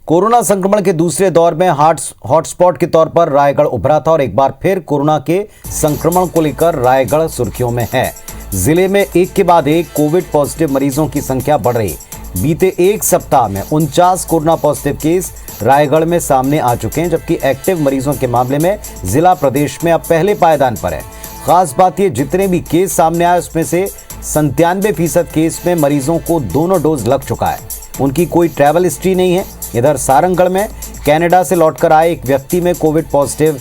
Corona संक्रमण के दूसरे दौर में हॉटस्पॉट के तौर पर रायगढ़ उभरा था और एक बार फिर कोरोना के संक्रमण को लेकर रायगढ़ सुर्खियों में है। जिले में एक के बाद एक कोविड पॉजिटिव मरीजों की संख्या बढ़ रही। बीते एक सप्ताह में 49 कोरोना पॉजिटिव केस रायगढ़ में सामने आ चुके हैं, जबकि एक्टिव मरीजों के मामले में जिला प्रदेश में अब पहले पायदान पर है। खास बात ये, जितने भी केस सामने आए उसमें से 97% केस में मरीजों को दोनों डोज लग चुका है। उनकी कोई ट्रैवल हिस्ट्री नहीं है। इधर सारंगढ़ में कनाडा से लौटकर आए एक व्यक्ति में कोविड पॉजिटिव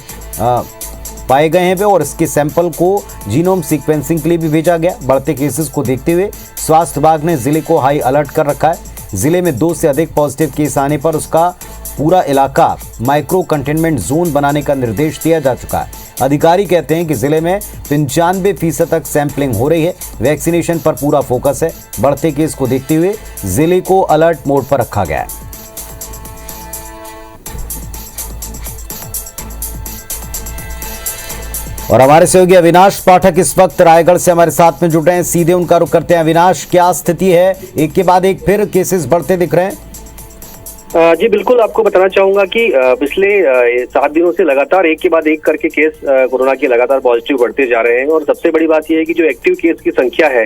पाए गए हैं और इसके सैंपल को जीनोम सीक्वेंसिंग के लिए भी भेजा गया। बढ़ते केसेस को देखते हुए स्वास्थ्य विभाग ने जिले को हाई अलर्ट कर रखा है। जिले में 2 से अधिक पॉजिटिव केस आने पर उसका पूरा इलाका माइक्रो कंटेनमेंट जोन बनाने का निर्देश दिया जा चुका है। अधिकारी कहते हैं कि जिले में 95% तक सैंपलिंग हो रही है। वैक्सीनेशन पर पूरा फोकस है। बढ़ते केस को देखते हुए जिले को अलर्ट मोड पर रखा गया है। और हमारे सहयोगी अविनाश पाठक इस वक्त रायगढ़ से हमारे साथ में जुटे हैं। सीधे उनका रुख करते हैं। अविनाश, क्या स्थिति है? एक के बाद एक फिर केसेस बढ़ते दिख रहे हैं। जी बिल्कुल, आपको बताना चाहूंगा कि पिछले 7 दिनों से लगातार एक के बाद एक करके केस कोरोना के लगातार पॉजिटिव बढ़ते जा रहे हैं। और सबसे बड़ी बात यह है कि जो एक्टिव केस की संख्या है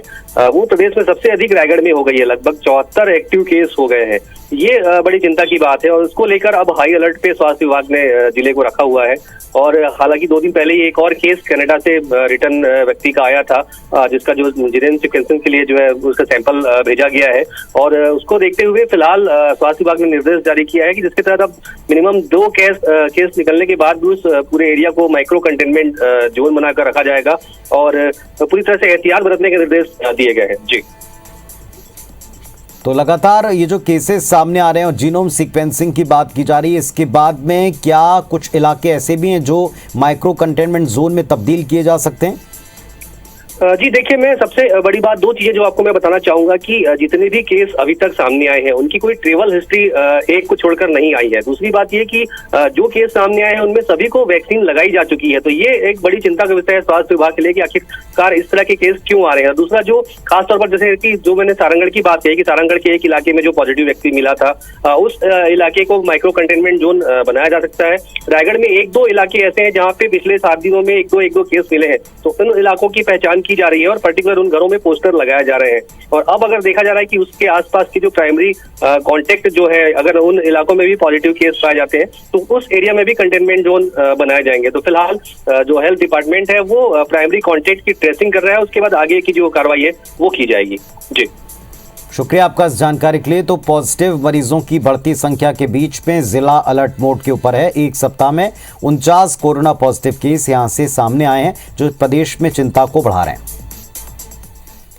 वो प्रदेश में सबसे अधिक रायगढ़ में हो गई है। लगभग 74 एक्टिव केस हो गए हैं। ये बड़ी चिंता की बात है और उसको लेकर अब हाई अलर्ट पे स्वास्थ्य विभाग ने जिले को रखा हुआ है। और हालांकि 2 दिन पहले ही एक और केस कनाडा से रिटर्न व्यक्ति का आया था, जिसका जो जीनोम सीक्वेंसिंग के लिए जो है उसका सैंपल भेजा गया है। और उसको देखते हुए फिलहाल स्वास्थ्य विभाग ने निर्देश जारी किया है कि जिसके तहत अब मिनिमम 2 केस निकलने के बाद भी उस पूरे एरिया को माइक्रो कंटेनमेंट जोन बनाकर रखा जाएगा और पूरी तरह से एहतियात बरतने के निर्देश दिए गए हैं। जी, तो लगातार ये जो केसेस सामने आ रहे हैं और जीनोम सीक्वेंसिंग की बात की जा रही है, इसके बाद में क्या कुछ इलाके ऐसे भी हैं जो माइक्रो कंटेनमेंट जोन में तब्दील किए जा सकते हैं? जी देखिए, मैं सबसे बड़ी बात 2 चीजें जो आपको मैं बताना चाहूंगा कि जितने भी केस अभी तक सामने आए हैं उनकी कोई ट्रेवल हिस्ट्री एक को छोड़कर नहीं आई है। दूसरी बात ये कि जो केस सामने आए हैं उनमें सभी को वैक्सीन लगाई जा चुकी है। तो ये एक बड़ी चिंता का विषय है स्वास्थ्य विभाग के लिए कि आखिरकार इस तरह के केस क्यों आ रहे हैं। दूसरा, जो खासतौर पर जैसे कि जो मैंने सारंगढ़ की बात कही कि सारंगढ़ के एक इलाके में जो पॉजिटिव व्यक्ति मिला था, उस इलाके को माइक्रो कंटेनमेंट जोन बनाया जा सकता है। रायगढ़ में 1-2 इलाके ऐसे हैं जहाँ पे पिछले 7 दिनों में 1-2 केस मिले हैं। तो उन इलाकों की पहचान की जा रही है और पर्टिकुलर उन घरों में पोस्टर लगाए जा रहे हैं। और अब अगर देखा जा रहा है कि उसके आसपास की जो प्राइमरी कांटेक्ट जो है, अगर उन इलाकों में भी पॉजिटिव केस पाए जाते हैं तो उस एरिया में भी कंटेनमेंट जोन बनाए जाएंगे। तो फिलहाल जो हेल्थ डिपार्टमेंट है वो प्राइमरी कांटेक्ट की ट्रेसिंग कर रहा है। उसके बाद आगे की जो कार्रवाई है वो की जाएगी। जी, शुक्रिया आपका इस जानकारी के लिए। तो पॉजिटिव मरीजों की बढ़ती संख्या के बीच में जिला अलर्ट मोड के ऊपर है। एक सप्ताह में 49 कोरोना पॉजिटिव केस यहां से सामने आए हैं जो प्रदेश में चिंता को बढ़ा रहे हैं।